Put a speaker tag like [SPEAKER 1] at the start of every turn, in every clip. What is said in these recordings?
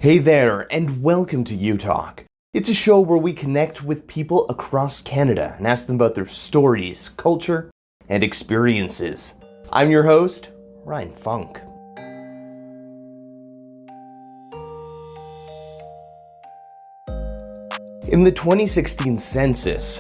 [SPEAKER 1] Hey there, and welcome to U Talk. It's a show where we connect with people across Canada and ask them about their stories, culture, and experiences. I'm your host, Ryan Funk. In the 2016 census,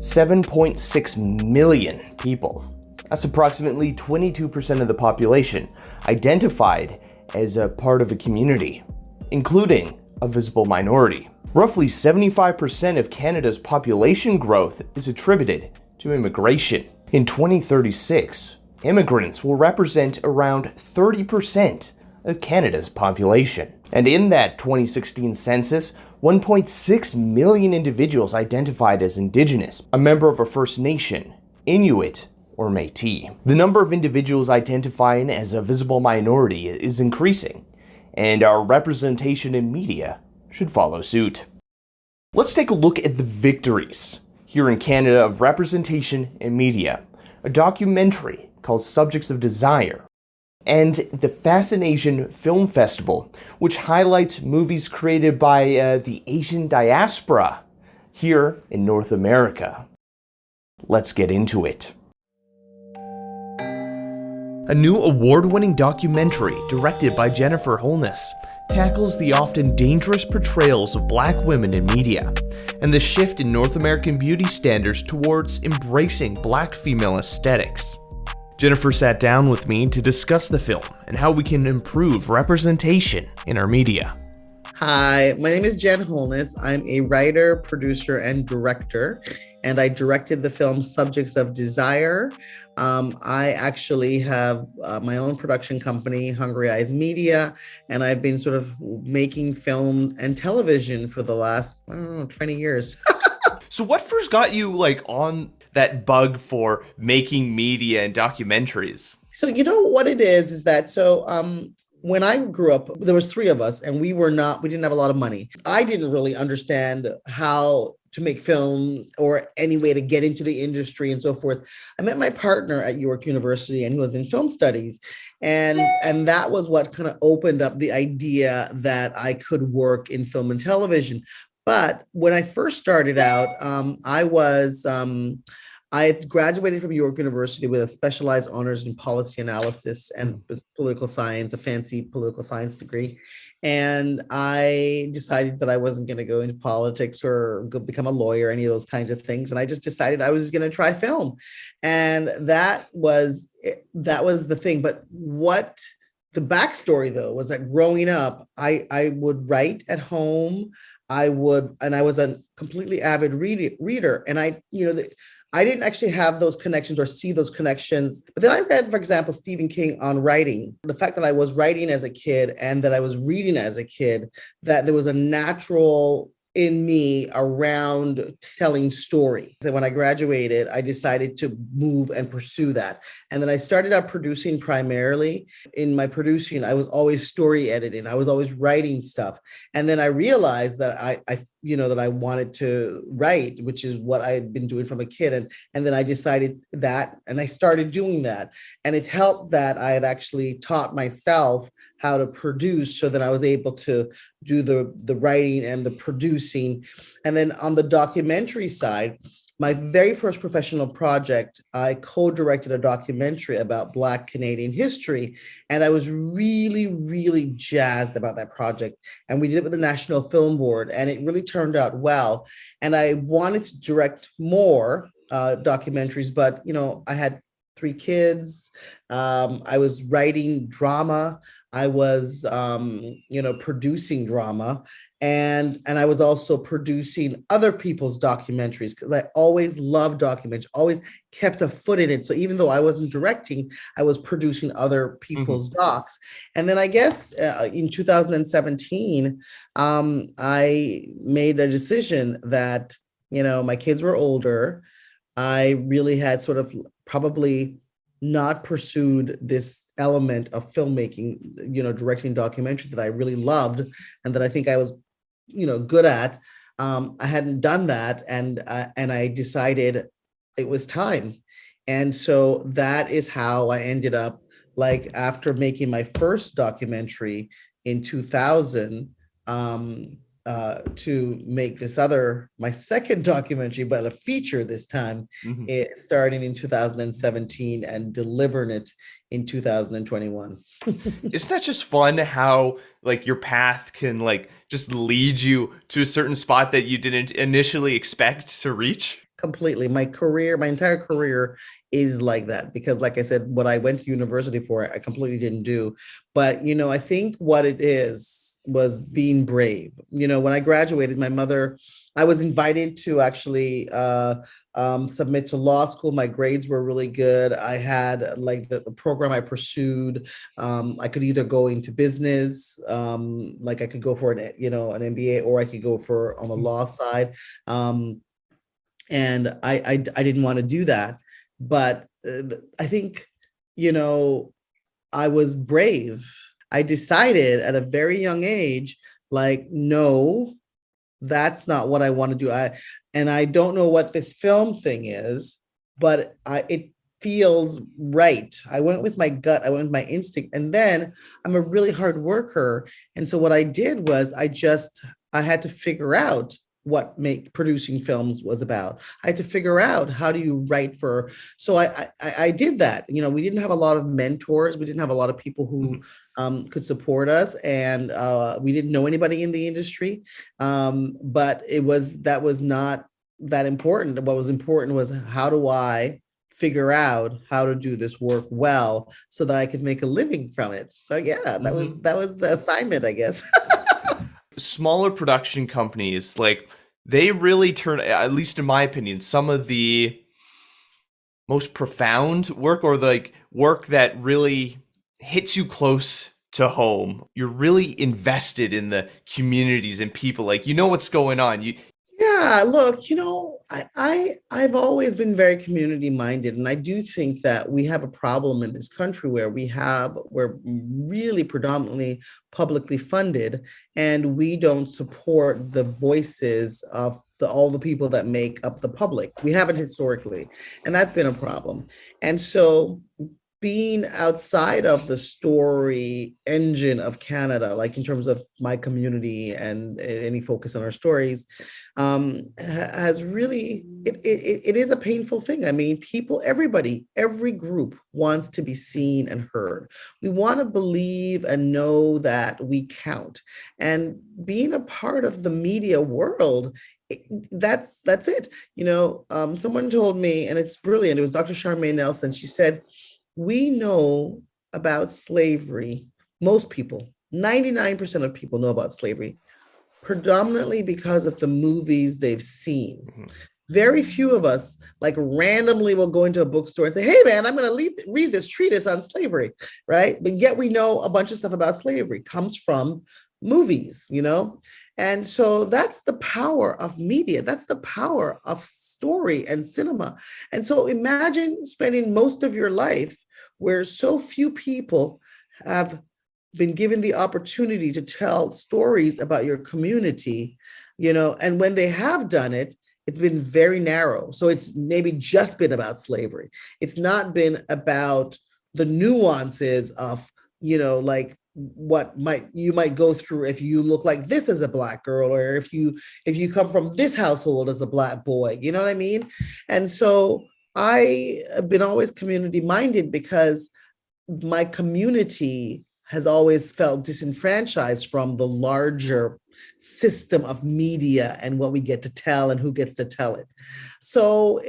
[SPEAKER 1] 7.6 million people, that's approximately 22% of the population, identified as a part of a community, including a visible minority. Roughly 75% of Canada's population growth is attributed to immigration. In 2036, immigrants will represent around 30% of Canada's population. And in that 2016 census, 1.6 million individuals identified as Indigenous, a member of a First Nation, Inuit, or Metis. The number of individuals identifying as a visible minority is increasing, and our representation in media should follow suit. Let's take a look at the victories here in Canada of representation in media, a documentary called Subjects of Desire, and the Fascination Film Festival, which highlights movies created by the Asian diaspora here in North America. Let's get into it. A new award-winning documentary directed by Jennifer Holness tackles the often dangerous portrayals of Black women in media and the shift in North American beauty standards towards embracing Black female aesthetics. Jennifer sat down with me to discuss the film and how we can improve representation in our media.
[SPEAKER 2] Hi, my name is Jen Holness. I'm a writer, producer, and director, and I directed the film Subjects of Desire. I actually have my own production company, Hungry Eyes Media, and I've been sort of making film and television for the last, 20 years.
[SPEAKER 1] So what first got you on that bug for making media and documentaries?
[SPEAKER 2] So you know what it is that, when I grew up, there was three of us and we didn't have a lot of money. I didn't really understand how to make films or any way to get into the industry and so forth. I met my partner at York University and he was in film studies. And that was what kind of opened up the idea that I could work in film and television. But when I first started out, I had graduated from York University with a specialized honors in policy analysis and political science, a fancy political science degree. And I decided that I wasn't going to go into politics or become a lawyer, any of those kinds of things. And I just decided I was going to try film. And that was the thing. But what the backstory, though, was that growing up, I would write at home. I was a completely avid reader. And I didn't actually have those connections or see those connections. But then I read, for example, Stephen King on writing. The fact that I was writing as a kid and that I was reading as a kid, that there was a natural in me around telling stories. And when I graduated, I decided to move and pursue that. And then I started out producing primarily. In my producing, I was always story editing. I was always writing stuff. And then I realized that that I wanted to write, which is what I had been doing from a kid. And then I decided that, and I started doing that. And it helped that I had actually taught myself how to produce so that I was able to do the writing and the producing. And then on the documentary side, my very first professional project, I co-directed a documentary about Black Canadian history. And I was really, really jazzed about that project. And we did it with the National Film Board, and it really turned out well. And I wanted to direct more documentaries, but, I had 3 kids. I was writing drama. I was, producing drama, and I was also producing other people's documentaries because I always loved documentaries, always kept a foot in it. So even though I wasn't directing, I was producing other people's docs. And then I guess in 2017, I made a decision that, my kids were older. I really had sort of probably not pursued this element of filmmaking, directing documentaries that I really loved and that I think I was, good at. I hadn't done that, and I decided it was time. And so that is how I ended up, after making my first documentary in 2000, to make my second documentary, but a feature this time,
[SPEAKER 1] Mhm.
[SPEAKER 2] starting in 2017 and delivering it in 2021.
[SPEAKER 1] Isn't that just fun how like your path can like just lead you to a certain spot that you didn't initially expect to reach?
[SPEAKER 2] Completely. My entire career is like that because, like I said, what I went to university for, I completely didn't do. But, I think what it is was being brave. When I graduated, I was invited to actually submit to law school. My grades were really good. I had like the program I pursued. I could either go into business, like I could go for an MBA, or I could go for on the law side. And I didn't want to do that, but I think you know I was brave. I decided at a very young age, like, no, that's not what I want to do. I don't know what this film thing is, but it feels right. I went with my gut, I went with my instinct, and then I'm a really hard worker. And so what I did was I had to figure out what make producing films was about. I had to figure out how do you write for. So I did that. We didn't have a lot of mentors. We didn't have a lot of people who could support us, and we didn't know anybody in the industry. But that was not that important. What was important was, how do I figure out how to do this work well so that I could make a living from it? So yeah,
[SPEAKER 1] Mhm.
[SPEAKER 2] that was the assignment, I guess.
[SPEAKER 1] Smaller production companies, like they really turn, at least in my opinion, some of the most profound work or like work that really hits you close to home. You're really invested in the communities and people. Like you know what's going on. You
[SPEAKER 2] Yeah, look, I've always been very community minded, and I do think that we have a problem in this country where we're really predominantly publicly funded, and we don't support the voices of all the people that make up the public. We haven't historically, and that's been a problem. And so being outside of the story engine of Canada, like in terms of my community and any focus on our stories, has really, it is a painful thing. I mean, everybody, every group wants to be seen and heard. We want to believe and know that we count. And being a part of the media world, that's it. Someone told me, and it's brilliant. It was Dr. Charmaine Nelson. She said, we know about slavery, most people, 99% of people know about slavery, predominantly because of the movies they've seen.
[SPEAKER 1] Mhm.
[SPEAKER 2] Very few of us like randomly will go into a bookstore and say, hey man, I'm going to read this treatise on slavery, right? But yet we know a bunch of stuff about slavery comes from movies. And so that's the power of media. That's the power of story and cinema. And so imagine spending most of your life where so few people have been given the opportunity to tell stories about your community, and when they have done it, it's been very narrow. So it's maybe just been about slavery. It's not been about the nuances of, like what you might go through if you look like this as a Black girl, or if you come from this household as a Black boy, you know what I mean? And so I have been always community minded because my community has always felt disenfranchised from the larger system of media and what we get to tell and who gets to tell it. So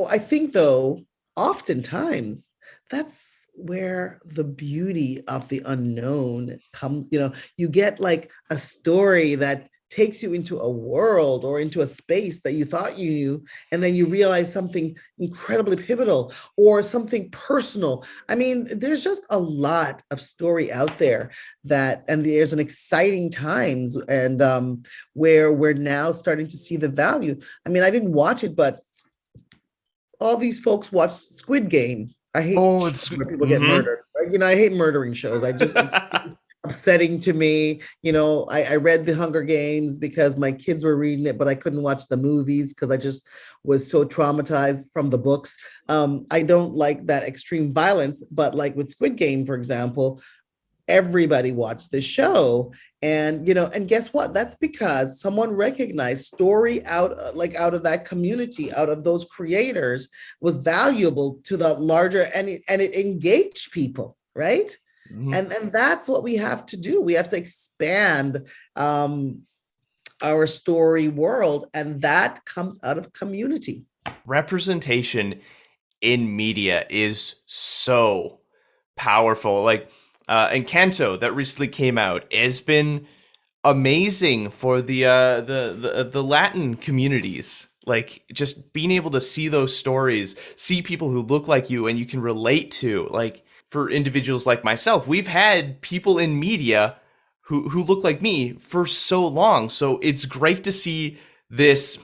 [SPEAKER 2] I think, though, oftentimes that's where the beauty of the unknown comes. You get like a story that takes you into a world or into a space that you thought you knew, and then you realize something incredibly pivotal or something personal. I mean, there's just a lot of story out there and there's an exciting times, and where we're now starting to see the value. I mean, I didn't watch it, but all these folks watch Squid Game. I hate
[SPEAKER 1] Oh,
[SPEAKER 2] shows
[SPEAKER 1] it's
[SPEAKER 2] where people get murdered. I hate murdering shows. It's upsetting to me. I read The Hunger Games because my kids were reading it, but I couldn't watch the movies because I just was so traumatized from the books. I don't like that extreme violence, but like with Squid Game, for example, everybody watched this show. And and guess what, that's because someone recognized story out of that community, out of those creators, was valuable to the larger, and it engaged people, right?
[SPEAKER 1] Mhm.
[SPEAKER 2] And that's what we have to do. We have to expand our story world, and that comes out of community.
[SPEAKER 1] Representation in media is so powerful. Like, Encanto that recently came out has been amazing for the Latin communities. Like, just being able to see those stories, see people who look like you and you can relate to. Like, for individuals like myself, we've had people in media who look like me for so long. So it's great to see this.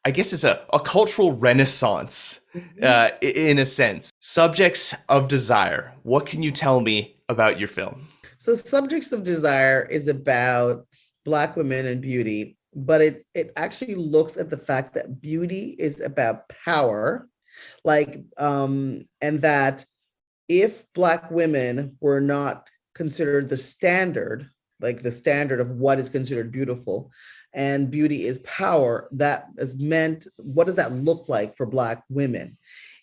[SPEAKER 1] I guess it's a cultural renaissance,
[SPEAKER 2] Mhm.
[SPEAKER 1] in a sense. Subjects of Desire. What can you tell me about your film?
[SPEAKER 2] So Subjects of Desire is about Black women and beauty, but it actually looks at the fact that beauty is about power, and that if Black women were not considered the standard, like the standard of what is considered beautiful, and beauty is power, that is meant, what does that look like for Black women?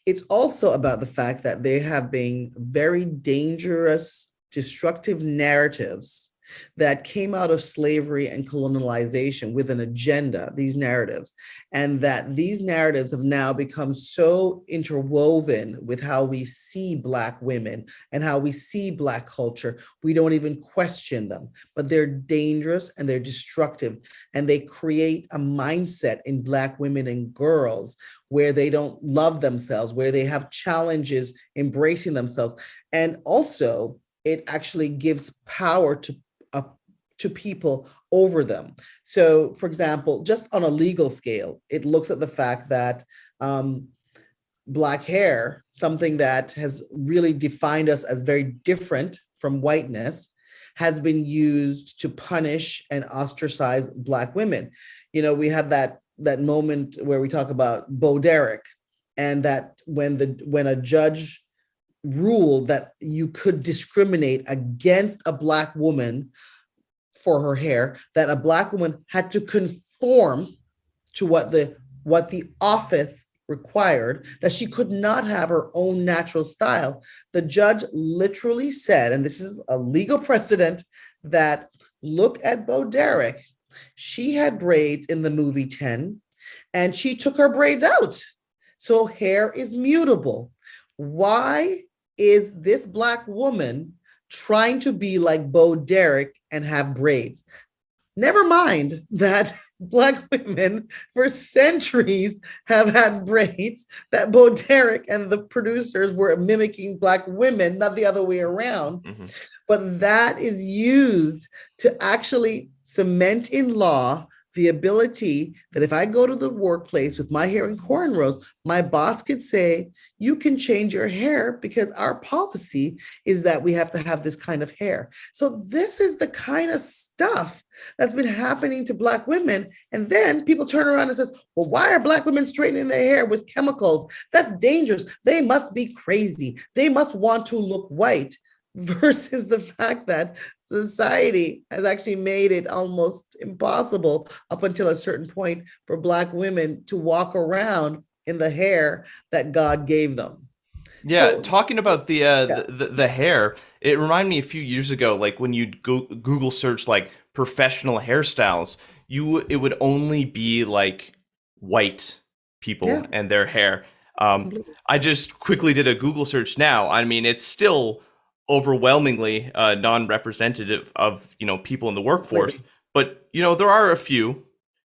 [SPEAKER 2] It's also about the fact that they have been very dangerous, destructive narratives that came out of slavery and colonialization with an agenda, these narratives, and that these narratives have now become so interwoven with how we see Black women and how we see Black culture. We don't even question them, but they're dangerous and they're destructive, and they create a mindset in Black women and girls where they don't love themselves, where they have challenges embracing themselves. And also, it actually gives power uh, to people over them. So, for example, just on a legal scale, it looks at the fact that Black hair, something that has really defined us as very different from whiteness, has been used to punish and ostracize Black women. We have that moment where we talk about Bo Derek, and that when a judge ruled that you could discriminate against a Black woman for her hair, that a Black woman had to conform to what the office required, that she could not have her own natural style. The judge literally said, and this is a legal precedent, that look at Bo Derek. She had braids in the movie 10, and she took her braids out. So hair is mutable. Why is this Black woman trying to be like Bo Derek and have braids? Never mind that Black women for centuries have had braids, that Bo Derek and the producers were mimicking Black women, not the other way around.
[SPEAKER 1] Mhm.
[SPEAKER 2] But that is used to actually cement in law the ability that if I go to the workplace with my hair in cornrows, my boss could say, you can change your hair because our policy is that we have to have this kind of hair. So this is the kind of stuff that's been happening to Black women. And then people turn around and says, well, why are Black women straightening their hair with chemicals? That's dangerous. They must be crazy. They must want to look white. Versus the fact that society has actually made it almost impossible up until a certain point for Black women to walk around in the hair that God gave them.
[SPEAKER 1] Yeah,
[SPEAKER 2] So,
[SPEAKER 1] talking about
[SPEAKER 2] yeah.
[SPEAKER 1] the hair, it reminded me a few years ago, like when you'd go Google search like professional hairstyles, it would only be like white people
[SPEAKER 2] Yeah,
[SPEAKER 1] and their hair. Um,
[SPEAKER 2] completely.
[SPEAKER 1] I just quickly did a Google search now. I mean, it's still overwhelmingly non-representative of people in the workforce, but there are a few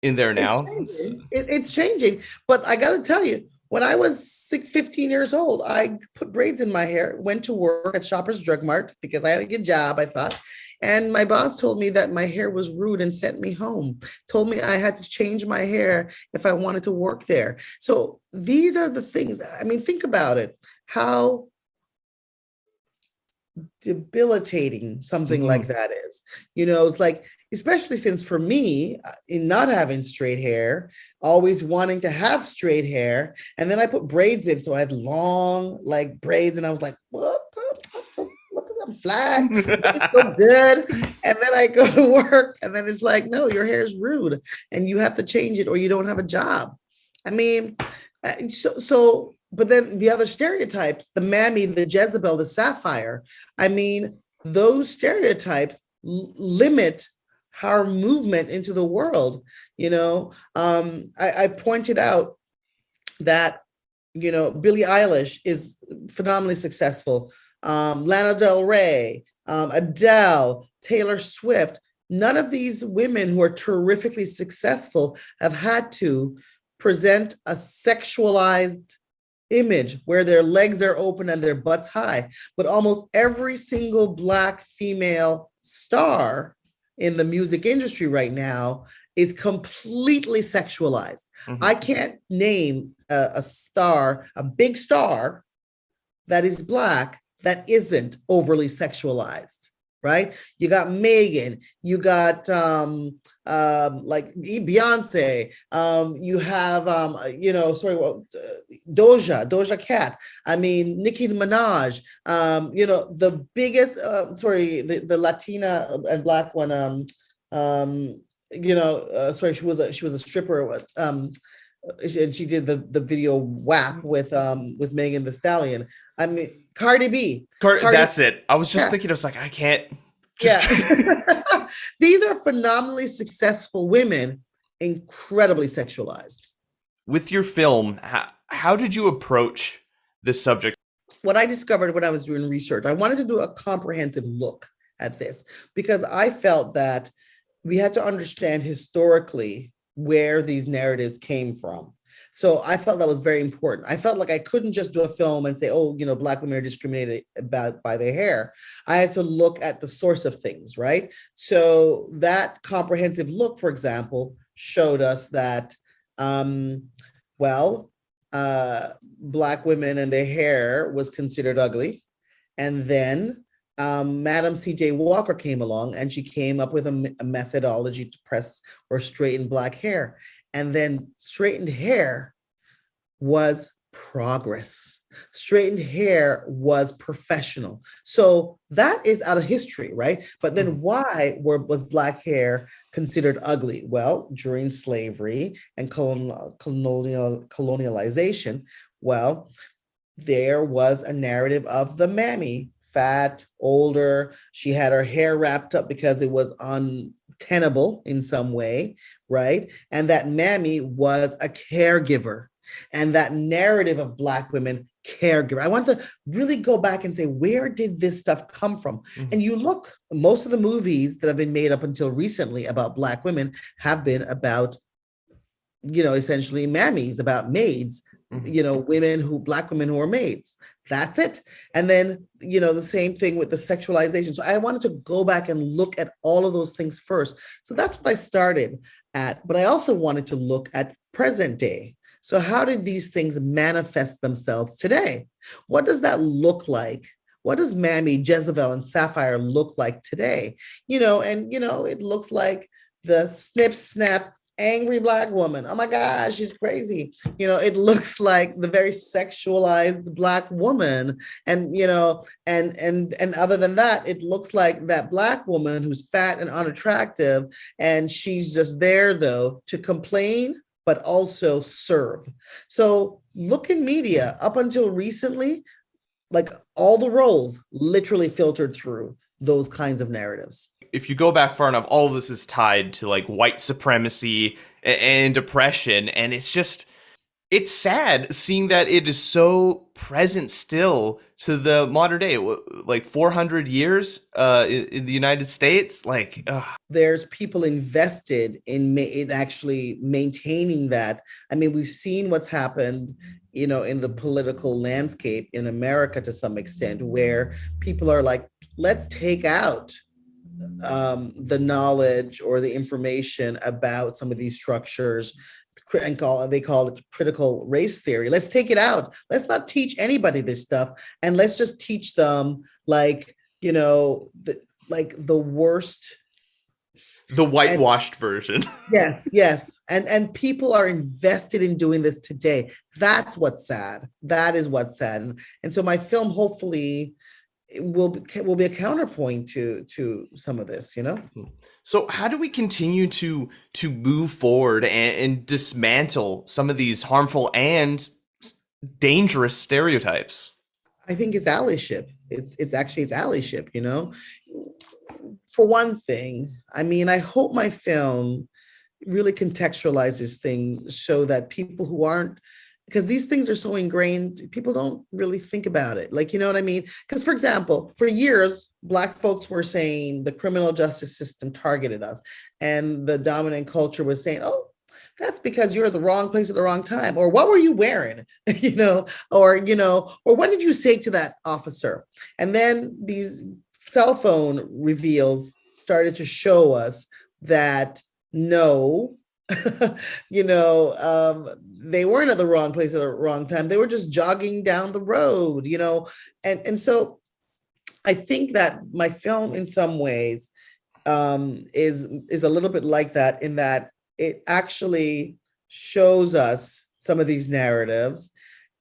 [SPEAKER 1] in there
[SPEAKER 2] It's
[SPEAKER 1] now.
[SPEAKER 2] changing. It's changing. But I got to tell you, when I was 15 years old, I put braids in my hair, went to work at Shoppers Drug Mart because I had a good job, I thought. And my boss told me that my hair was rude and sent me home, told me I had to change my hair if I wanted to work there. So these are the things. I mean, think about it. How debilitating something like
[SPEAKER 1] Mhm.
[SPEAKER 2] that is. It's like, especially since for me, in not having straight hair, always wanting to have straight hair, and then I put braids in, so I had long like braids, and I was like, what? I'm fly, looking so good. And then I go to work, and then it's like, no, your hair is rude, and you have to change it, or you don't have a job. I mean, but then the other stereotypes, the mammy, the Jezebel, the sapphire. I mean, those stereotypes limit our movement into the world. I pointed out that Billie Eilish is phenomenally successful. Lana Del Rey, Adele, Taylor Swift. None of these women who are terrifically successful have had to present a sexualized image where their legs are open and their butts high. But almost every single Black female star in the music industry right now is completely sexualized. Mm-hmm. I can't name a star, a big star that is Black that isn't overly sexualized, right? You got Megan, you got like Beyonce, you have Doja Cat. I mean, Nicki Minaj. The biggest the Latina and Black one. She was a stripper. And she did the video WAP with Megan Thee Stallion. I mean, Cardi B.
[SPEAKER 1] That's it. I was just thinking, I was like, I can't.
[SPEAKER 2] These are phenomenally successful women, incredibly sexualized.
[SPEAKER 1] With your film, how did you approach this subject?
[SPEAKER 2] What I discovered when I was doing research, I wanted to do a comprehensive look at this because I felt that we had to understand historically where these narratives came from. So I felt that was very important. I felt like I couldn't just do a film and say, oh, Black women are discriminated by their hair. I had to look at the source of things, right? So that comprehensive look, for example, showed us that, Black women and their hair was considered ugly. And then Madam C.J. Walker came along, and she came up with a methodology to press or straighten Black hair. And then straightened hair was progress. Straightened hair was professional. So that is out of history, right? But then why was Black hair considered ugly? Well, during slavery and colonialization, there was a narrative of the mammy, fat, older. She had her hair wrapped up because it was untenable in some way, right? And that mammy was a caregiver. And that narrative of Black women, caregiver. I want to really go back and say, where did this stuff come from? Mm-hmm. And you look, most of the movies that have been made up until recently about Black women have been about, essentially mammies, about maids, mm-hmm. Black women who are maids. That's it. And then, the same thing with the sexualization. So I wanted to go back and look at all of those things first. So that's what I started at. But I also wanted to look at present day. So how did these things manifest themselves today? What does that look like? What does Mammy, Jezebel, and Sapphire look like today? It looks like the snip, snap, angry Black woman. Oh my gosh, she's crazy. It looks like the very sexualized Black woman. And, and other than that, it looks like that Black woman who's fat and unattractive. And she's just there, though, to complain, but also serve. So look in media up until recently, like all the roles literally filtered through those kinds of narratives.
[SPEAKER 1] If you go back far enough, all of this is tied to like white supremacy and oppression. And it's sad seeing that it is so present still to the modern day, like 400 years in the United States.
[SPEAKER 2] There's people invested in actually maintaining that. I mean, we've seen what's happened, in the political landscape in America to some extent, where people are like, let's take out the knowledge or the information about some of these structures, and they call it critical race theory. Let's take it out. Let's not teach anybody this stuff, and let's just teach them the worst,
[SPEAKER 1] the whitewashed version.
[SPEAKER 2] Yes. And people are invested in doing this today. That's what's sad. That is what's sad. And so my film, hopefully, will be a counterpoint to some of this, you know.
[SPEAKER 1] So how do we continue to move forward and dismantle some of these harmful and dangerous stereotypes?
[SPEAKER 2] I think it's allyship. It's actually it's allyship, you know. For one thing, I mean, I hope my film really contextualizes things so that people who aren't, because these things are so ingrained, people don't really think about it. Like, you know what I mean? Because, for example, for years, Black folks were saying the criminal justice system targeted us, and the dominant culture was saying, oh, that's because you're at the wrong place at the wrong time. Or what were you wearing? Or what did you say to that officer? And then these cell phone reveals started to show us that no, they weren't at the wrong place at the wrong time. They were just jogging down the road, and so I think that my film, in some ways, is a little bit like that, in that it actually shows us some of these narratives,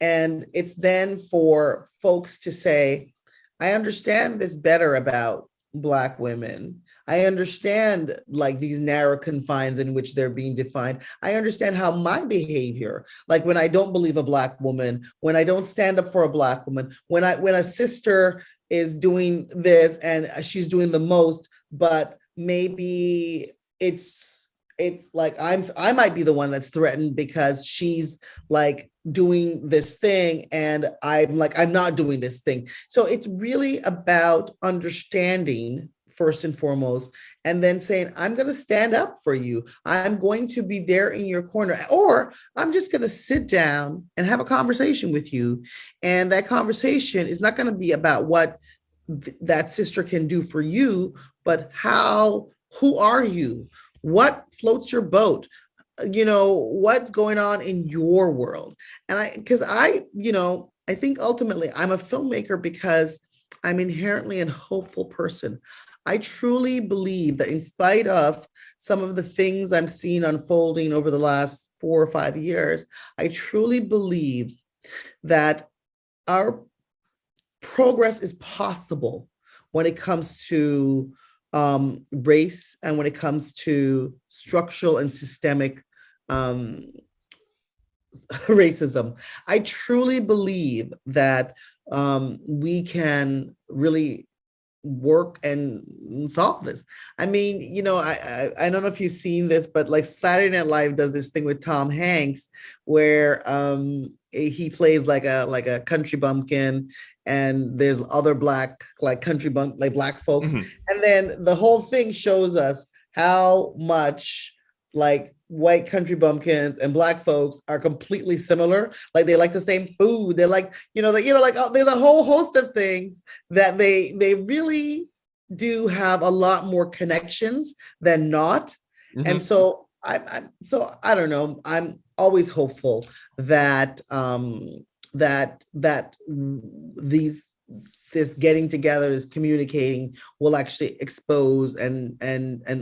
[SPEAKER 2] and it's then for folks to say, I understand this better about Black women. I understand like these narrow confines in which they're being defined. I understand how my behavior, like when I don't believe a Black woman, when I don't stand up for a Black woman, when a sister is doing this and she's doing the most, but maybe it's like I might be the one that's threatened because she's like doing this thing and I'm like, I'm not doing this thing. So it's really about understanding first and foremost, and then saying, I'm going to stand up for you. I'm going to be there in your corner, or I'm just going to sit down and have a conversation with you. And that conversation is not going to be about what that sister can do for you, but who are you? What floats your boat? What's going on in your world? And I think ultimately I'm a filmmaker because I'm inherently a hopeful person. I truly believe that in spite of some of the things I'm seeing unfolding over the last 4 or 5 years, I truly believe that our progress is possible when it comes to race and when it comes to structural and systemic racism. I truly believe that we can really work and solve this. I mean, I don't know if you've seen this, but like Saturday Night Live does this thing with Tom Hanks where he plays like a country bumpkin, and there's other Black like Black folks.
[SPEAKER 1] Mhm.
[SPEAKER 2] And then the whole thing shows us how much like white country bumpkins and Black folks are completely similar. Like they like the same food. They're like, there's a whole host of things that they really do have a lot more connections than not. And
[SPEAKER 1] Mhm.
[SPEAKER 2] so I don't know. I'm always hopeful that that this getting together, this communicating will actually expose and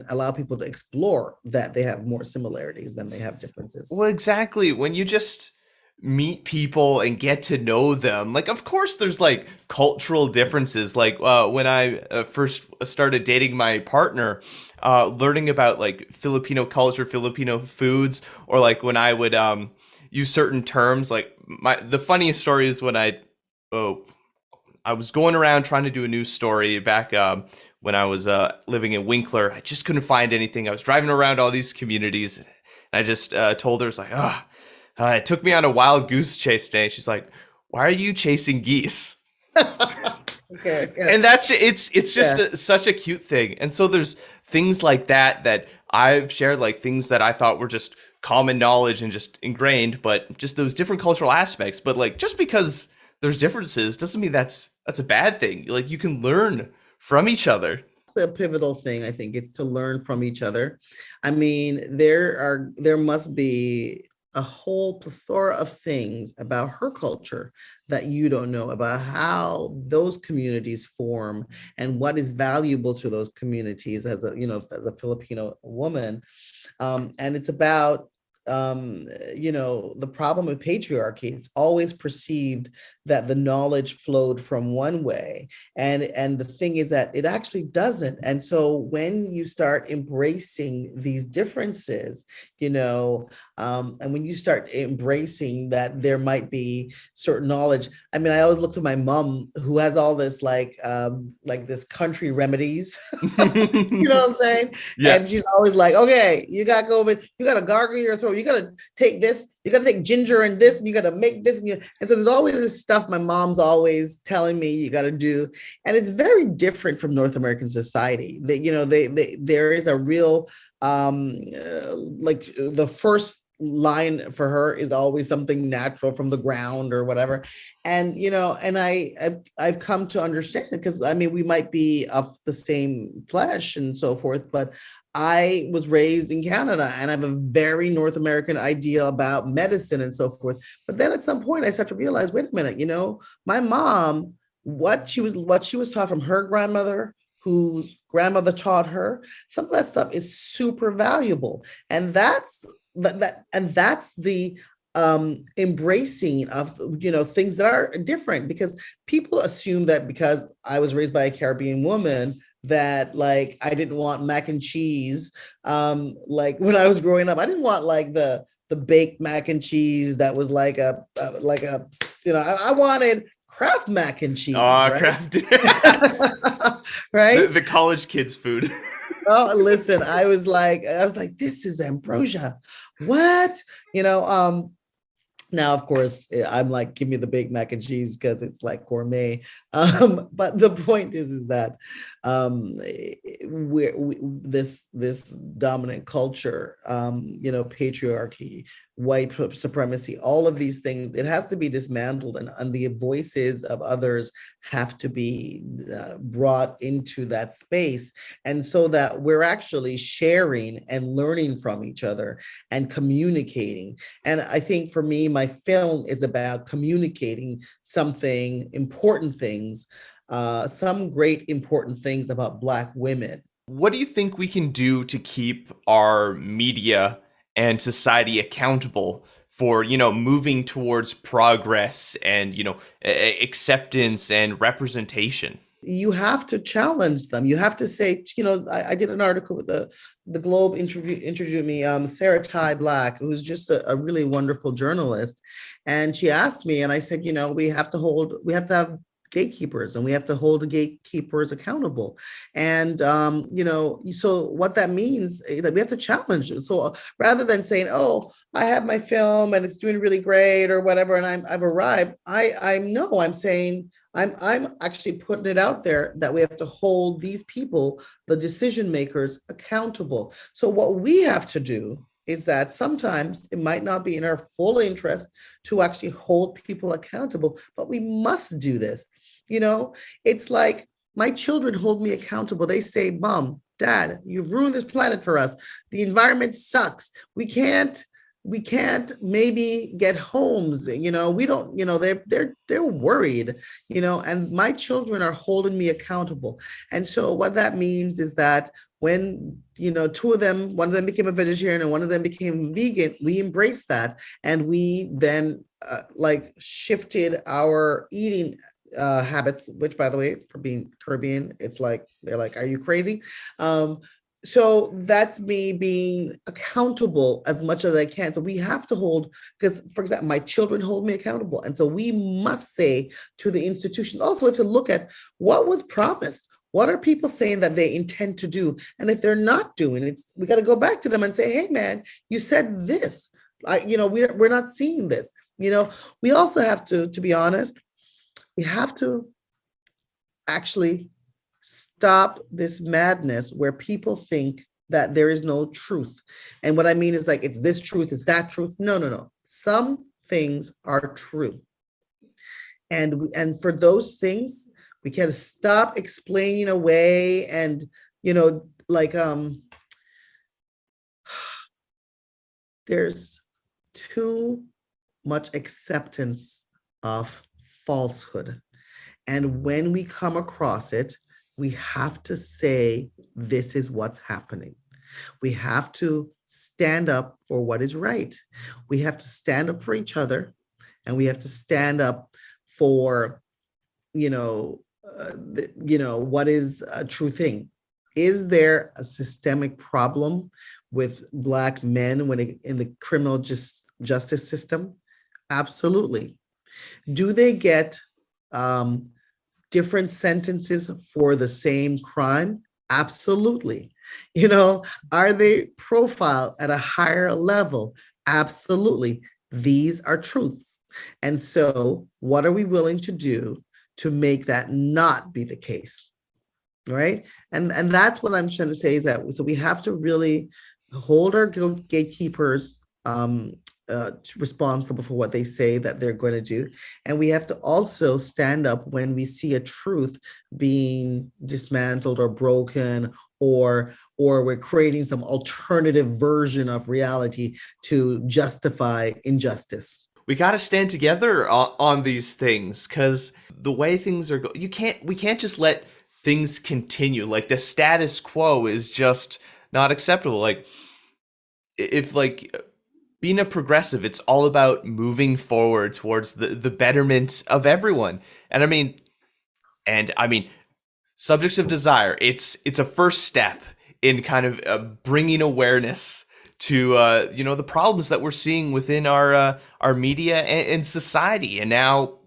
[SPEAKER 2] allow people to explore that they have more similarities than they have differences.
[SPEAKER 1] Well, exactly. When you just meet people and get to know them, like, of course, there's like cultural differences. Like, when I first started dating my partner, learning about like Filipino culture, Filipino foods, or like when I would use certain terms. Like, the funniest story is when oh, I was going around trying to do a news story back when I was living in Winkler. I just couldn't find anything. I was driving around all these communities, and I just told her, it's like, it took me on a wild goose chase today. She's like, why are you chasing geese?
[SPEAKER 2] Okay. Yeah.
[SPEAKER 1] And it's just
[SPEAKER 2] Yeah.
[SPEAKER 1] such a cute thing. And so there's things like that I've shared, like things that I thought were just common knowledge and just ingrained, but just those different cultural aspects. But like, just because there's differences doesn't mean that's a bad thing. Like, you can learn from each other.
[SPEAKER 2] A pivotal thing, I think, is to learn from each other. I mean, there must be a whole plethora of things about her culture that you don't know about, how those communities form and what is valuable to those communities as a Filipino woman. And it's about the problem with patriarchy, it's always perceived that the knowledge flowed from one way, and the thing is that it actually doesn't. And so when you start embracing these differences, and when you start embracing that there might be certain knowledge. I mean, I always look to my mom, who has all this like this country remedies. You know what I'm saying?
[SPEAKER 1] Yeah.
[SPEAKER 2] And she's always like, okay, you got COVID, you got to gargle your throat, you got to take this, you got to take ginger and this, and you got to make this. And so there's always this stuff my mom's always telling me you got to do. And it's very different from North American society. There is a real, like the first line for her is always something natural from the ground or whatever. And I've come to understand it, because I mean, we might be of the same flesh and so forth, but I was raised in Canada and I have a very North American idea about medicine and so forth. But then at some point I start to realize, wait a minute, my mom, what she was taught from her grandmother, whose grandmother taught her, some of that stuff is super valuable. And that's the embracing of things that are different, because people assume that because I was raised by a Caribbean woman that like I didn't want mac and cheese. Like when I was growing up, I didn't want like the baked mac and cheese that was like I wanted Kraft mac and cheese, right?
[SPEAKER 1] Kraft.
[SPEAKER 2] Right?
[SPEAKER 1] The college kids' food.
[SPEAKER 2] Oh, listen, I was like, this is ambrosia. What? Now, of course, I'm like, give me the baked mac and cheese because it's like gourmet. But the point is that this dominant culture, patriarchy, white supremacy, all of these things, it has to be dismantled, and the voices of others have to be brought into that space, and so that we're actually sharing and learning from each other and communicating. And I think for me, my film is about communicating something important things, some great important things about Black women.
[SPEAKER 1] What do you think we can do to keep our media and society accountable for, moving towards progress and, acceptance and representation?
[SPEAKER 2] You have to challenge them. You have to say, I did an article with the Globe interviewed me, Sarah Ty Black, who's just a really wonderful journalist. And she asked me, and I said, we have to have gatekeepers, and we have to hold the gatekeepers accountable. And so what that means is that we have to challenge it. So rather than saying, oh, I have my film and it's doing really great or whatever, and I've arrived, I'm saying I'm actually putting it out there that we have to hold these people, the decision makers, accountable. So what we have to do is that sometimes it might not be in our full interest to actually hold people accountable, but we must do this. It's like my children hold me accountable. They say, Mom, Dad, you've ruined this planet for us. The environment sucks. We can't maybe get homes. We don't, they're worried, and my children are holding me accountable. And so what that means is that when, one of them became a vegetarian and one of them became vegan, we embraced that. And we then shifted our eating habits, which, by the way, for being Caribbean, it's like, they're like, are you crazy? So that's me being accountable as much as I can. So we have to hold, because, for example, my children hold me accountable. And so we must say to the institution, also we have to look at what was promised. What are people saying that they intend to do? And if they're not doing it, we got to go back to them and say, hey, man, you said this. We're not seeing this. We also have to be honest, we have to actually stop this madness where people think that there is no truth. And what I mean is like, it's this truth, it's that truth. No. Some things are true. And for those things, we can stop explaining away and, there's too much acceptance of falsehood. And when we come across it, we have to say, this is what's happening. We have to stand up for what is right. We have to stand up for each other, and we have to stand up for, what is a true thing. Is there a systemic problem with Black men in the criminal justice system? Absolutely. Do they get um, different sentences for the same crime? Absolutely. Are they profiled at a higher level? Absolutely. These are truths. And so, what are we willing to do to make that not be the case? Right. And that's what I'm trying to say, is that so we have to really hold our gatekeepers responsible for what they say that they're going to do. And we have to also stand up when we see a truth being dismantled or broken, or we're creating some alternative version of reality to justify injustice.
[SPEAKER 1] We got to stand together on these things, because the way things are going, we can't just let things continue. Like, the status quo is just not acceptable. Like, if like being a progressive, it's all about moving forward towards the betterment of everyone. And I mean, subjects of desire, it's a first step in kind of bringing awareness to the problems that we're seeing within our media and society. And now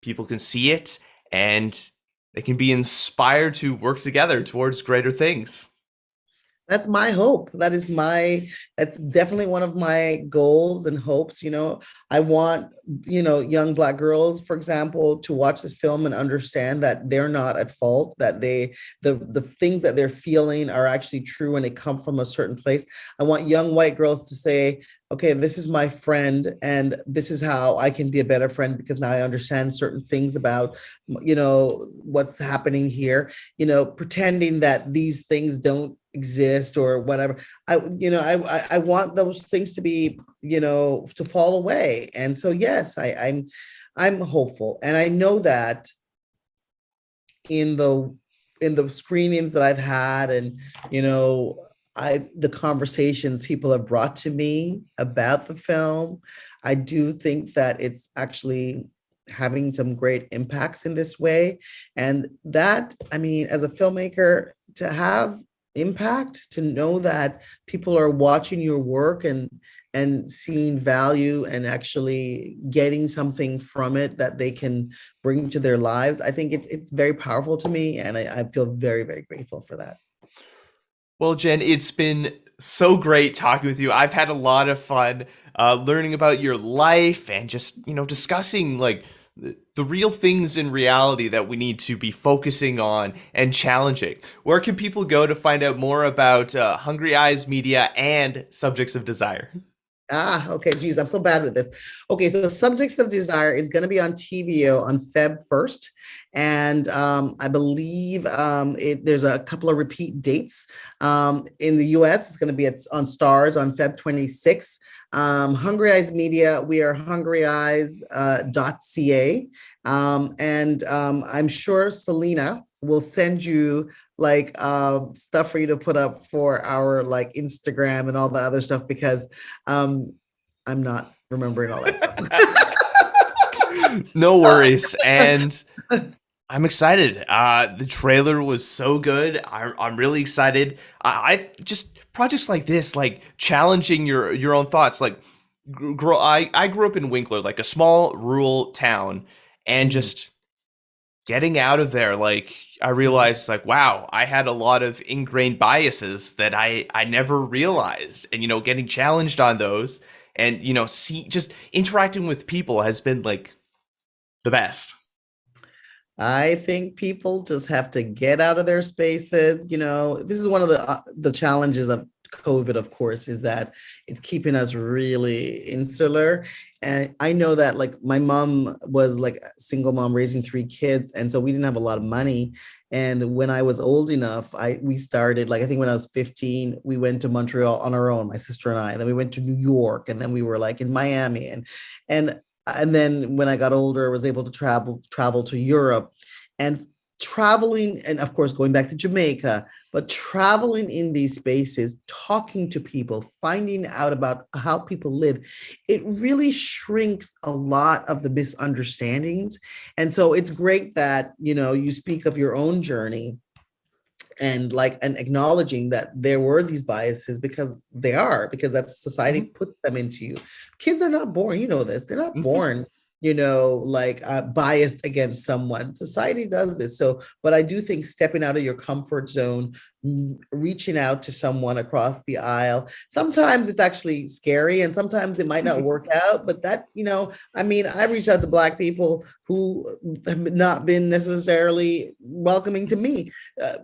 [SPEAKER 1] people can see it, and they can be inspired to work together towards greater things.
[SPEAKER 2] That's my hope. That's definitely one of my goals and hopes. I want, young Black girls, for example, to watch this film and understand that they're not at fault, that the things that they're feeling are actually true and they come from a certain place. I want young white girls to say, okay, this is my friend, and this is how I can be a better friend, because now I understand certain things about, what's happening here, pretending that these things don't exist or whatever. I want those things to be, to fall away. And so, yes, I'm hopeful. And I know that in the screenings that I've had, and, the conversations people have brought to me about the film, I do think that it's actually having some great impacts in this way. And that, I mean, as a filmmaker, to have impact, to know that people are watching your work and seeing value and actually getting something from it that they can bring to their lives, I think it's very powerful to me, and I feel very, very grateful for that.
[SPEAKER 1] Well, Jen, it's been so great talking with you. I've had a lot of fun learning about your life, and just, discussing like the real things in reality that we need to be focusing on and challenging. Where can people go to find out more about Hungry Eyes Media and Subjects of Desire?
[SPEAKER 2] Okay. Geez, I'm so bad with this. Okay, so Subjects of Desire is going to be on TVO on Feb 1st. And I believe there's a couple of repeat dates. In the US, it's going to be on Stars on Feb 26th. Hungry Eyes Media, we are hungryeyes.ca. And I'm sure Selena will send you like stuff for you to put up for our like Instagram and all the other stuff, because I'm not remembering all that.
[SPEAKER 1] No worries. And I'm excited. The trailer was so good. I'm really excited. I just projects like this, like challenging your own thoughts. Like, I grew up in Winkler, like a small rural town, and just getting out of there, like I realized, like, wow, I had a lot of ingrained biases that I never realized, and getting challenged on those, and see, just interacting with people has been like the best.
[SPEAKER 2] I think people just have to get out of their spaces. This is one of the challenges of COVID, of course, is that it's keeping us really insular. And I know that like my mom was like a single mom raising 3 kids. And so we didn't have a lot of money. And when I was old enough, we started, like, I think when I was 15, we went to Montreal on our own, my sister and I. And then we went to New York, and then we were like in Miami. And then when I got older, I was able to travel to Europe. And traveling, and of course going back to Jamaica, but traveling in these spaces, talking to people, finding out about how people live, it really shrinks a lot of the misunderstandings. And so it's great that, you speak of your own journey and acknowledging that there were these biases, because they are, because that society
[SPEAKER 1] Mhm.
[SPEAKER 2] puts them into you. Kids are not born, this, they're not
[SPEAKER 1] Mhm.
[SPEAKER 2] born biased against someone. Society does this. So but I do think stepping out of your comfort zone, reaching out to someone across the aisle, sometimes it's actually scary and sometimes it might not work out, but I reached out to Black people who have not been necessarily welcoming to me. uh,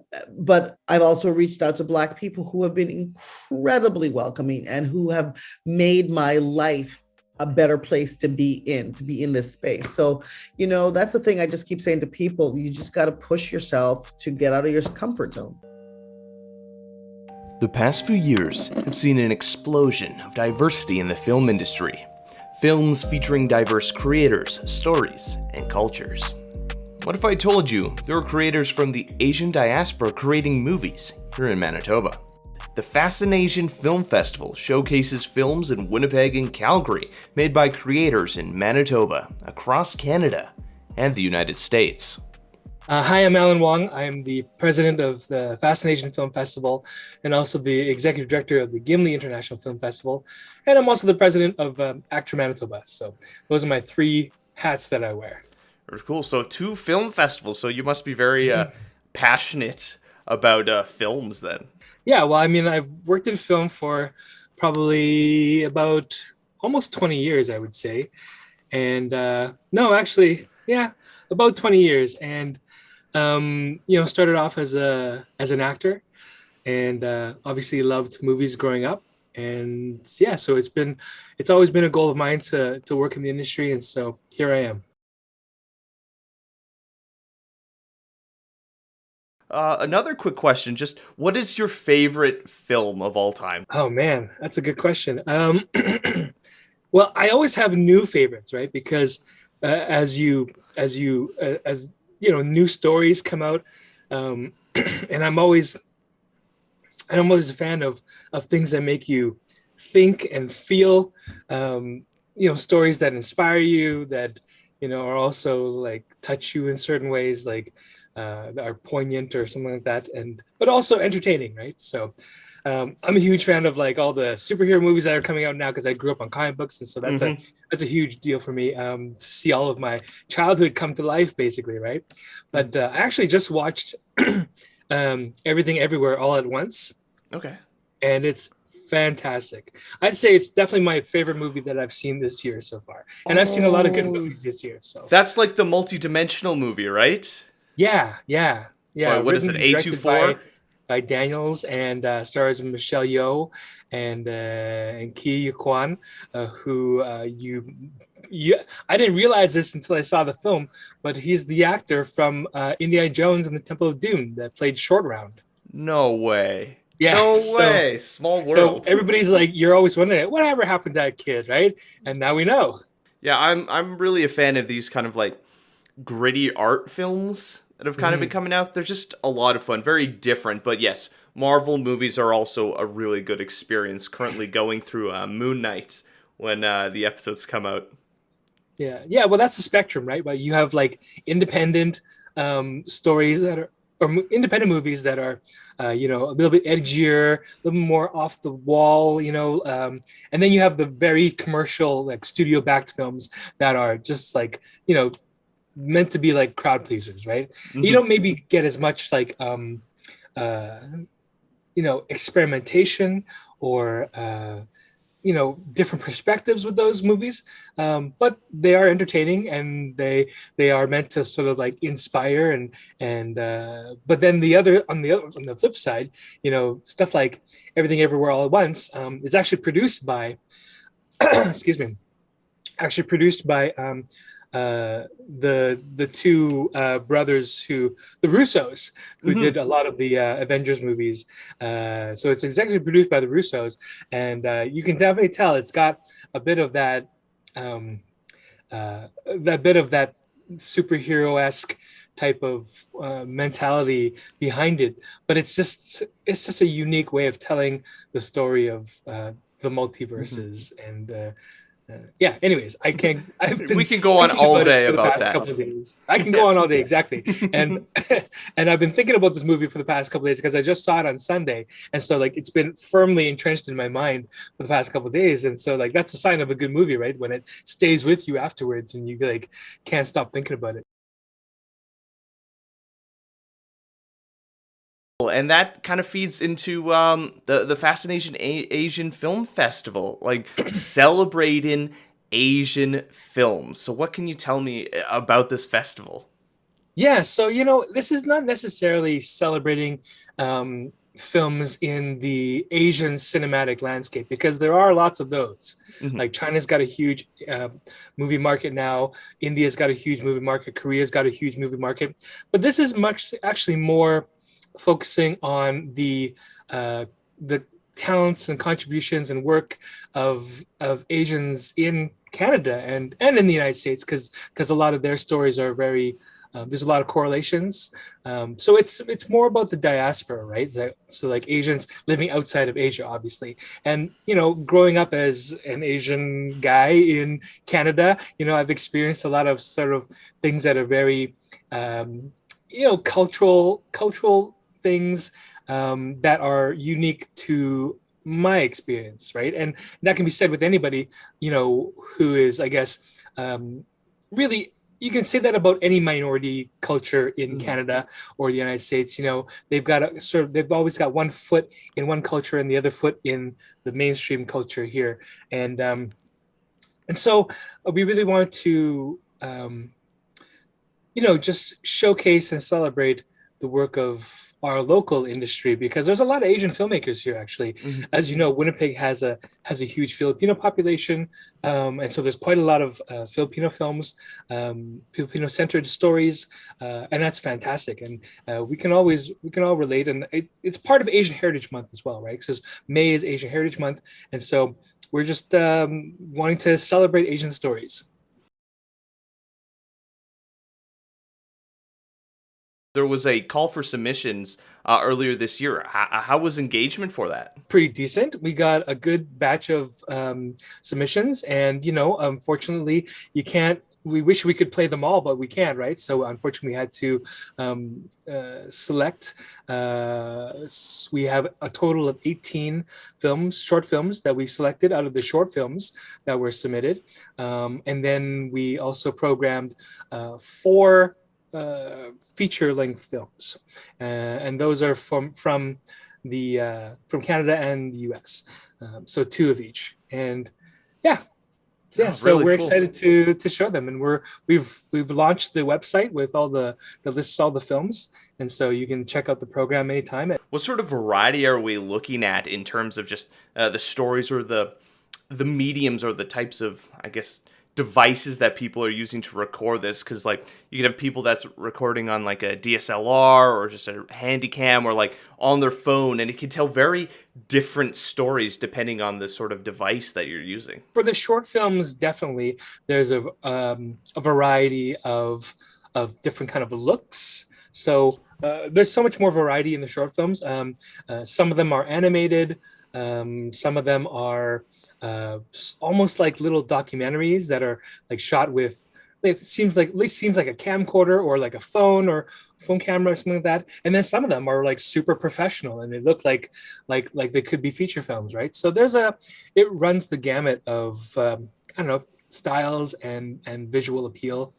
[SPEAKER 2] but I've also reached out to Black people who have been incredibly welcoming and who have made my life a better place to be in this space. So, that's the thing I just keep saying to people. You just got to push yourself to get out of your comfort zone.
[SPEAKER 1] The past few years have seen an explosion of diversity in the film industry. Films featuring diverse creators, stories, and cultures. What if I told you there were creators from the Asian diaspora creating movies here in Manitoba? The Fascination Film Festival showcases films in Winnipeg and Calgary made by creators in Manitoba, across Canada, and the United States.
[SPEAKER 3] Hi, I'm Alan Wong. I'm the president of the Fascination Film Festival and also the executive director of the Gimli International Film Festival. And I'm also the president of Actor Manitoba. So those are my three hats that I wear.
[SPEAKER 1] Very cool. So 2 film festivals. So you must be very passionate about films then.
[SPEAKER 3] Yeah, well, I mean, I've worked in film for probably about almost 20 years, I would say. And no, actually, yeah, about 20 years. And started off as an actor, and obviously loved movies growing up. And yeah, so it's always been a goal of mine to work in the industry, and so here I am.
[SPEAKER 1] Another quick question, just what is your favorite film of all time?
[SPEAKER 3] Oh man, that's a good question. Well, I always have new favorites, right? Because as new stories come out, um, and I'm always a fan of things that make you think and feel. Stories that inspire you, that are also like touch you in certain ways, like that are poignant or something like that, but also entertaining, right? So I'm a huge fan of like all the superhero movies that are coming out now because I grew up on comic books, and so that's a huge deal for me, to see all of my childhood come to life, basically, right? But I actually just watched Everything Everywhere All at Once,
[SPEAKER 1] Okay.
[SPEAKER 3] and it's fantastic. I'd say it's definitely my favorite movie that I've seen this year so far, and I've seen a lot of good movies this year. So
[SPEAKER 1] That's like the multi-dimensional movie, right?
[SPEAKER 3] yeah.
[SPEAKER 1] What is
[SPEAKER 3] Written
[SPEAKER 1] it,
[SPEAKER 3] and directed by
[SPEAKER 1] A24?
[SPEAKER 3] Daniels, and stars Michelle Yeoh and Ki Kwan, who you I didn't realize this until I saw the film, but he's the actor from Indiana Jones and the Temple of Doom that played Short Round.
[SPEAKER 1] No way.
[SPEAKER 3] Yeah,
[SPEAKER 1] No
[SPEAKER 3] so
[SPEAKER 1] way. Small
[SPEAKER 3] so
[SPEAKER 1] world.
[SPEAKER 3] everybody's like, you're always wondering whatever happened to that kid, right? And now we know.
[SPEAKER 1] Yeah, I'm really a fan of these kind of like gritty art films that have kind of been
[SPEAKER 3] Mhm.
[SPEAKER 1] coming out. They're just a lot of fun, very different. But yes, Marvel movies are also a really good experience. Currently going through Moon Knight when the episodes come out.
[SPEAKER 3] Yeah. Well, that's the spectrum, right? But you have like independent stories that are, or independent movies that are, a little bit edgier, a little more off the wall, and then you have the very commercial, like studio-backed films that are just like, meant to be like crowd pleasers, right? You
[SPEAKER 1] Mhm.
[SPEAKER 3] don't maybe get as much like, uh, experimentation or different perspectives with those movies, but they are entertaining, and they are meant to sort of like inspire, and but then on the flip side, stuff like Everything Everywhere All at Once is actually produced by excuse me, actually produced by the two brothers, the Russos, who
[SPEAKER 1] Mhm.
[SPEAKER 3] did a lot of the Avengers movies. So it's executive produced by the Russos, and you can definitely tell it's got a bit of um, that superhero esque type of mentality behind it, but it's just a unique way of telling the story of the multiverses. And yeah, anyways, I've
[SPEAKER 1] We
[SPEAKER 3] been
[SPEAKER 1] can go on
[SPEAKER 3] thinking
[SPEAKER 1] all
[SPEAKER 3] about it
[SPEAKER 1] day
[SPEAKER 3] for the
[SPEAKER 1] about
[SPEAKER 3] past
[SPEAKER 1] that.
[SPEAKER 3] couple of days. I can
[SPEAKER 1] Yeah.
[SPEAKER 3] go on all day, exactly. And and I've been thinking about this movie for the past couple of days because I just saw it on Sunday, and so like it's been firmly entrenched in my mind for the past couple of days. And so like that's a sign of a good movie, right? When it stays with you afterwards and you like can't stop thinking about it.
[SPEAKER 1] And that kind of feeds into the Fascination Asian Film Festival, like celebrating Asian films. So what can you tell me about this festival?
[SPEAKER 3] Yeah, so this is not necessarily celebrating films in the Asian cinematic landscape because there are lots of those.
[SPEAKER 1] Mhm.
[SPEAKER 3] Like China's got a huge movie market now, India's got a huge movie market, Korea's got a huge movie market, but this is much actually more focusing on the talents and contributions and work of Asians in Canada and in the United States because a lot of their stories are very there's a lot of correlations. So it's more about the diaspora, right? So like Asians living outside of Asia, obviously. And, growing up as an Asian guy in Canada, I've experienced a lot of sort of things that are very, cultural things that are unique to my experience, right? And that can be said with anybody, who is, I guess, really you can say that about any minority culture in Canada or the United States. They've always got one foot in one culture and the other foot in the mainstream culture here. And so we really want to just showcase and celebrate the work of our local industry because there's a lot of Asian filmmakers here. Actually, as you know, Winnipeg has a huge Filipino population, and so there's quite a lot of Filipino films, Filipino-centered stories, and that's fantastic. And we can all relate, and it's part of Asian Heritage Month as well, right? Because May is Asian Heritage Month, and so we're just wanting to celebrate Asian stories.
[SPEAKER 1] There was a call for submissions earlier this year. How was engagement for that?
[SPEAKER 3] Pretty decent. We got a good batch of submissions, and unfortunately, you can't. We wish we could play them all, but we can't, right? So unfortunately, we had to select. We have a total of 18 short films that we selected out of the short films that were submitted, and then we also programmed 4 feature-length films, and those are from Canada and the U.S. So 2 of each, and yeah. So
[SPEAKER 1] really
[SPEAKER 3] we're
[SPEAKER 1] cool.
[SPEAKER 3] excited to show them, and we've launched the website with all the lists, all the films, and so you can check out the program anytime.
[SPEAKER 1] What sort of variety are we looking at in terms of just the stories or the mediums or the types of, I guess, devices that people are using to record this? Because like you could have people that's recording on like a DSLR or just a handy cam or like on their phone, and it can tell very different stories depending on the sort of device that you're using.
[SPEAKER 3] For the short films, definitely there's a variety of different kind of looks. So there's so much more variety in the short films. Some of them are animated. Some of them are almost like little documentaries that are like shot with, it seems like a camcorder or like a phone or phone camera or something like that. And then some of them are like super professional and they look like they could be feature films, right? So it runs the gamut of I don't know, styles and visual appeal.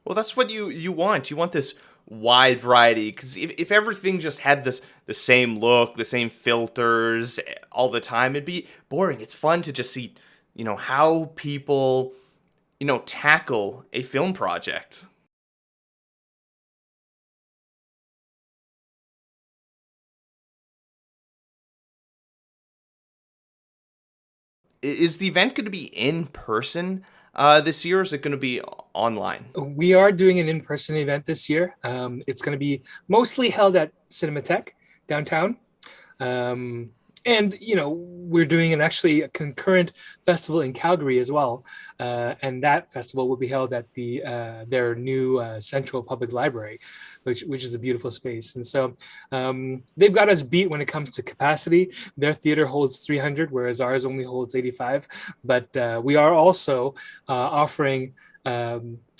[SPEAKER 1] Well, that's what you want. You want this wide variety, because if everything just had the same look, the same filters all the time, it'd be boring. It's fun to just see, how people, tackle a film project. Is the event going to be in person this year, or is it going to be online?
[SPEAKER 3] We are doing an in-person event this year. It's going to be mostly held at Cinematheque downtown. And we're doing actually a concurrent festival in Calgary as well, and that festival will be held at their new Central Public Library, which is a beautiful space. And so they've got us beat when it comes to capacity. Their theater holds 300, whereas ours only holds 85. But we are also offering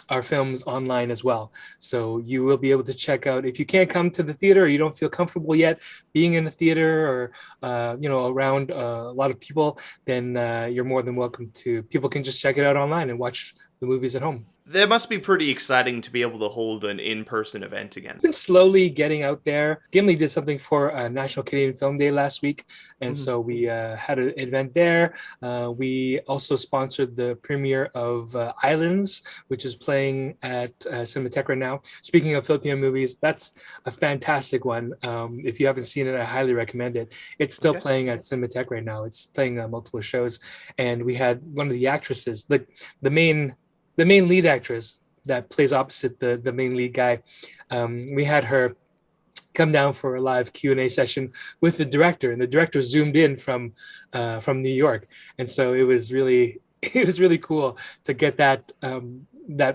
[SPEAKER 3] our films online as well. So you will be able to check out, if you can't come to the theater or you don't feel comfortable yet being in the theater or around a lot of people, then you're more than welcome to. People can just check it out online and watch the movies at home.
[SPEAKER 1] That must be pretty exciting to be able to hold an in-person event again.
[SPEAKER 3] Been slowly getting out there. Gimli did something for National Canadian Film Day last week, and so we had an event there. We also sponsored the premiere of Islands, which is playing at Cinematheque right now. Speaking of Filipino movies, that's a fantastic one. If you haven't seen it, I highly recommend it. It's still playing at Cinematheque right now. It's playing multiple shows, and we had one of the actresses, like the main lead actress that plays opposite the main lead guy. We had her come down for a live Q&A session with the director, and the director zoomed in from New York. And so it was really cool to get that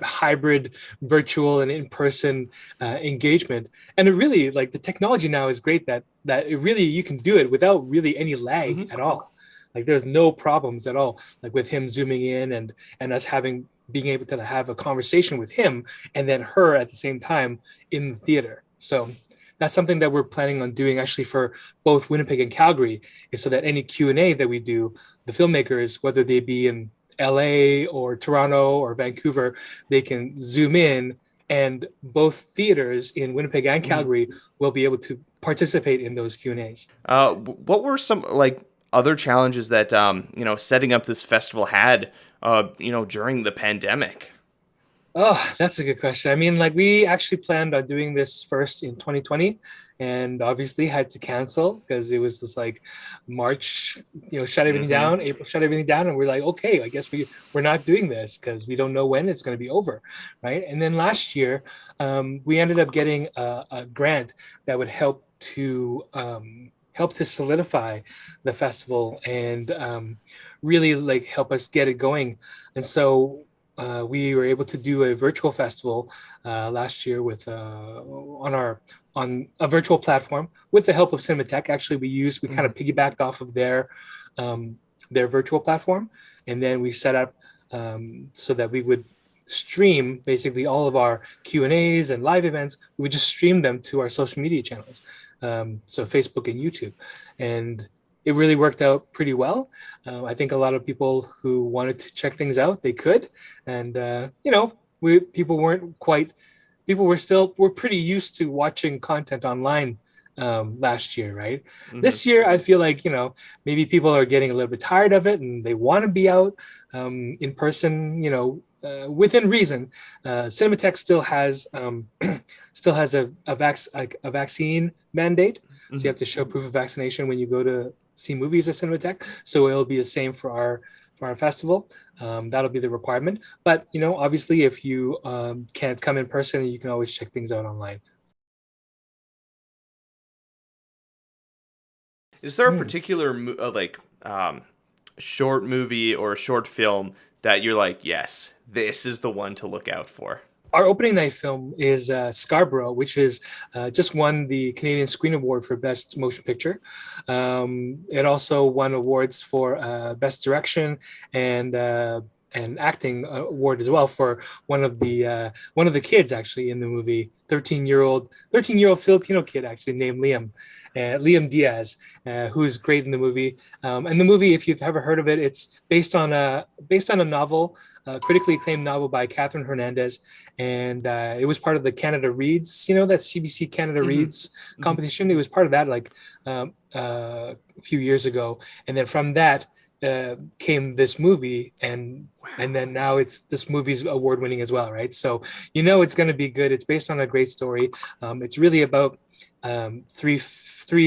[SPEAKER 3] hybrid virtual and in-person engagement. And it really, like, the technology now is great that it really, you can do it without really any lag at all. Like, there's no problems at all, like with him zooming in and us being able to have a conversation with him and then her at the same time in the theater. So that's something that we're planning on doing actually for both Winnipeg and Calgary, is so that any Q&A that we do, the filmmakers, whether they be in LA or Toronto or Vancouver, they can zoom in, and both theaters in Winnipeg and Calgary will be able to participate in those Q&As.
[SPEAKER 1] What were some other challenges that setting up this festival had during the pandemic?
[SPEAKER 3] Oh, that's a good question. I mean, like, we actually planned on doing this first in 2020 and obviously had to cancel because it was this like March, shut everything down, April shut everything down. And we're like, okay, I guess we're not doing this because we don't know when it's going to be over. Right. And then last year, we ended up getting a grant that would help to solidify the festival and really like help us get it going. And so we were able to do a virtual festival last year with on a virtual platform with the help of Cinematheque. Actually, we kind of piggybacked off of their virtual platform, and then we set up so that we would stream basically all of our Q&As and live events. We would just stream them to our social media channels, so Facebook and YouTube, and it really worked out pretty well. I think a lot of people who wanted to check things out, they could. And, people were pretty used to watching content online last year, right? This year, I feel like, maybe people are getting a little bit tired of it and they want to be out in person, within reason. Cinematheque still has a vaccine mandate. So you have to show proof of vaccination when you go to see movies at Cinematheque. So it'll be the same for our festival. That'll be the requirement. But, obviously, if you can't come in person, you can always check things out online.
[SPEAKER 1] Is there a particular short movie or short film that you're like, yes, this is the one to look out for?
[SPEAKER 3] Our opening night film is Scarborough, which is just won the Canadian Screen Award for Best Motion Picture. It also won awards for Best Direction and acting award as well for one of the kids actually in the movie, 13-year-old Filipino kid actually named Liam Diaz, who is great in the movie. And the movie, if you've ever heard of it, it's based on a novel, critically acclaimed novel by Catherine Hernandez, and it was part of the Canada Reads, that CBC Canada Reads competition. It was part of that a few years ago, and then from that came this movie, and then now this movie's award winning as well, right? So it's going to be good. It's based on a great story. It's really about three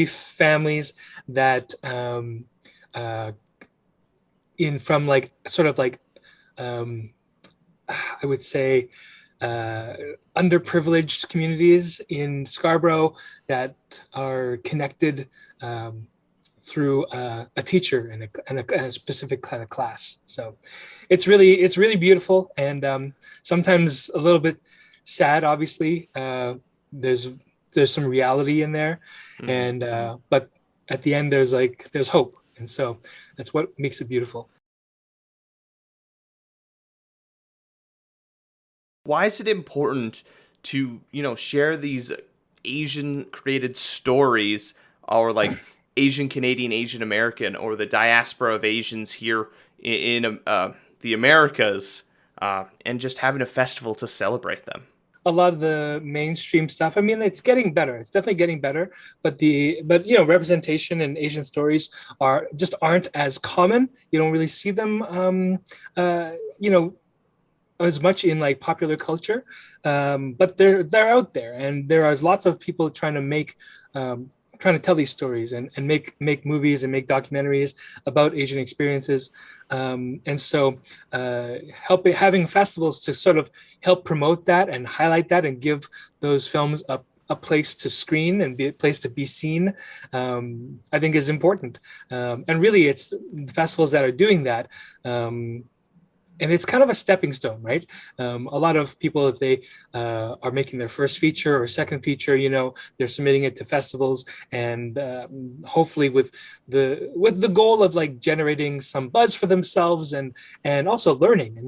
[SPEAKER 3] families that I would say underprivileged communities in Scarborough that are connected through a teacher and a specific kind of class. So it's really beautiful, and sometimes a little bit sad. Obviously, there's some reality in there, and but at the end there's hope, and so that's what makes it beautiful.
[SPEAKER 1] Why is it important to, share these Asian created stories, or like Asian Canadian, Asian American, or the diaspora of Asians here in the Americas, and just having a festival to celebrate them?
[SPEAKER 3] A lot of the mainstream stuff, I mean, it's getting better. It's definitely getting better, but representation and Asian stories aren't as common. You don't really see them, as much in like popular culture, but they're out there, and there is lots of people trying to tell these stories and make movies and make documentaries about Asian experiences. And so having festivals to sort of help promote that and highlight that and give those films a place to screen and be a place to be seen, I think is important. And really it's the festivals that are doing that. And it's kind of a stepping stone, right? A lot of people, if they are making their first feature or second feature, they're submitting it to festivals, and hopefully with the goal of like generating some buzz for themselves, and also learning.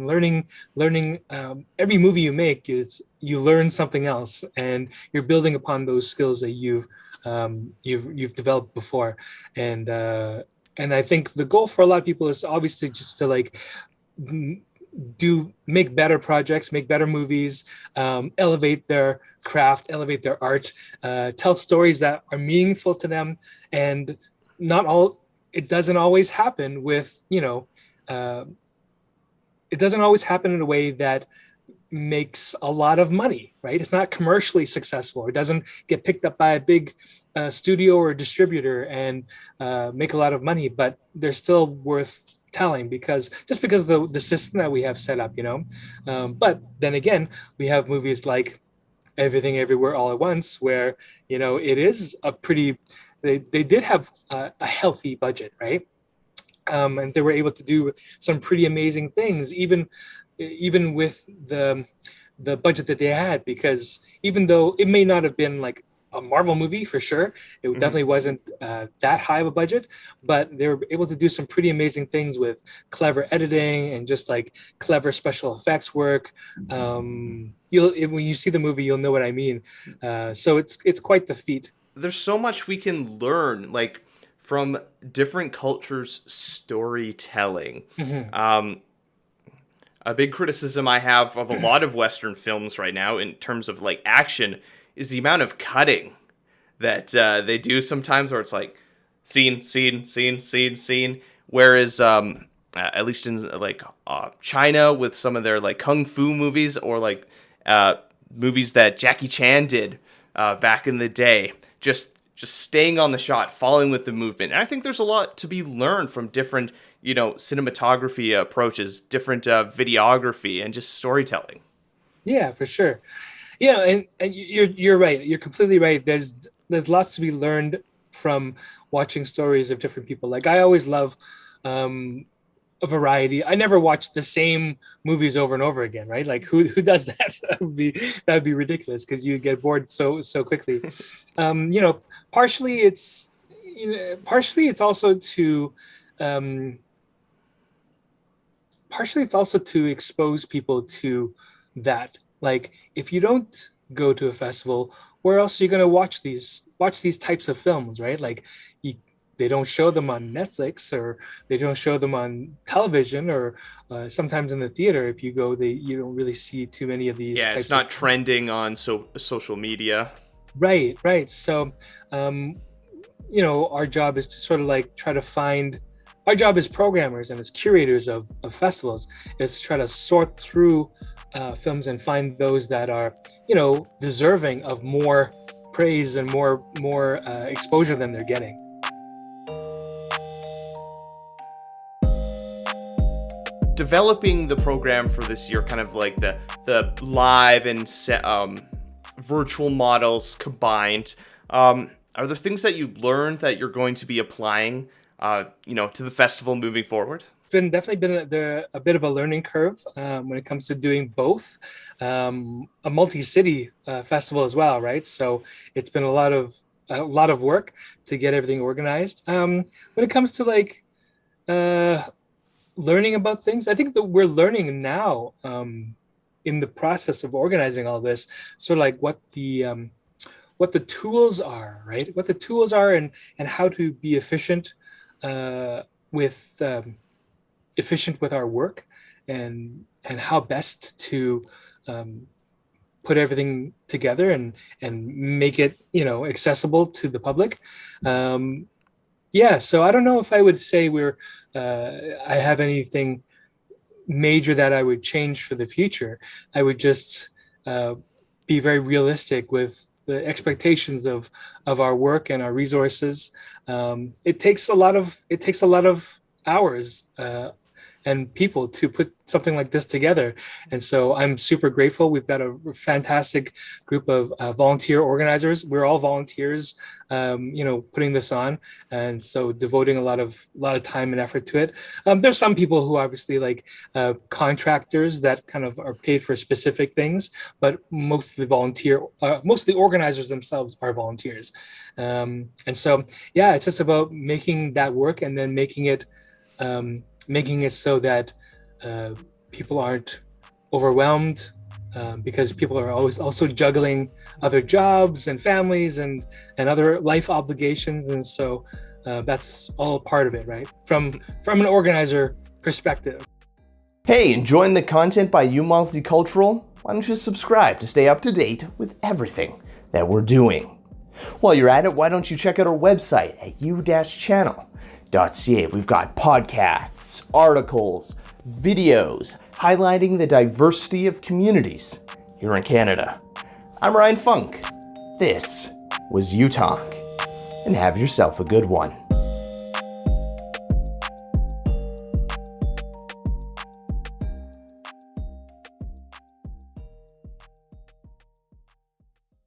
[SPEAKER 3] Every movie you make is you learn something else, and you're building upon those skills that you've developed before, and I think the goal for a lot of people is obviously just to like make better projects, make better movies, elevate their craft, elevate their art, tell stories that are meaningful to them. And it doesn't always happen with, it doesn't always happen in a way that makes a lot of money, right? It's not commercially successful. It doesn't get picked up by a big studio or distributor and make a lot of money, but they're still worth telling because of the system that we have set up, but then again, we have movies like Everything Everywhere All at Once, where it is they did have a healthy budget, right? And they were able to do some pretty amazing things, even with the budget that they had, because even though it may not have been like a Marvel movie for sure, it definitely wasn't that high of a budget, but they were able to do some pretty amazing things with clever editing and just like clever special effects work. When you see the movie, you'll know what I mean. So it's quite the feat.
[SPEAKER 1] There's so much we can learn, like from different cultures' storytelling. A big criticism I have of a lot of Western films right now in terms of like action is the amount of cutting that they do sometimes, where it's like scene, whereas at least in like China with some of their like kung fu movies, or like movies that Jackie Chan did back in the day, just staying on the shot, following with the movement. And I think there's a lot to be learned from different cinematography approaches, different videography, and just storytelling.
[SPEAKER 3] Yeah, for sure. Yeah, and you're right. You're completely right. There's lots to be learned from watching stories of different people. Like I always love a variety. I never watch the same movies over and over again, right? Like who does that? That would be ridiculous, because you get bored so quickly. Partially it's also to expose people to that. Like if you don't go to a festival, where else are you going to watch these types of films, right? Like they don't show them on Netflix, or they don't show them on television, or sometimes in the theater. If you go, you don't really see too many of these.
[SPEAKER 1] Yeah, it's not trending on social media.
[SPEAKER 3] Right. So, our job is to sort of like try to find. Our job as programmers and as curators of festivals is to try to sort through films and find those that are, deserving of more praise and more exposure than they're getting.
[SPEAKER 1] Developing the program for this year, kind of like the live and virtual models combined. Are there things that you learned that you're going to be applying, to the festival moving forward?
[SPEAKER 3] Definitely been a bit of a learning curve when it comes to doing both, a multi-city festival as well, right? So it's been a lot of work to get everything organized. When it comes to like learning about things, I think that we're learning now in the process of organizing all this, sort of like what the tools are, right? What the tools are and how to be efficient with efficient with our work, and how best to put everything together and make it accessible to the public. So I don't know if I would say I have anything major that I would change for the future. I would just be very realistic with the expectations of our work and our resources. It takes a lot of hours and people to put something like this together. And so I'm super grateful. We've got a fantastic group of volunteer organizers. We're all volunteers, putting this on. And so devoting a lot of time and effort to it. There's some people who obviously like contractors that kind of are paid for specific things, but most of the organizers themselves are volunteers. And so, yeah, it's just about making that work and then making it so that people aren't overwhelmed, because people are always also juggling other jobs and families and other life obligations. And so that's all part of it, right? From an organizer perspective.
[SPEAKER 1] Hey, enjoying the content by You Multicultural? Why don't you subscribe to stay up to date with everything that we're doing? While you're at it, why don't you check out our website at u-channel.ca. We've got podcasts, articles, videos highlighting the diversity of communities here in Canada. I'm Ryan Funk. This was U Talk, and have yourself a good one.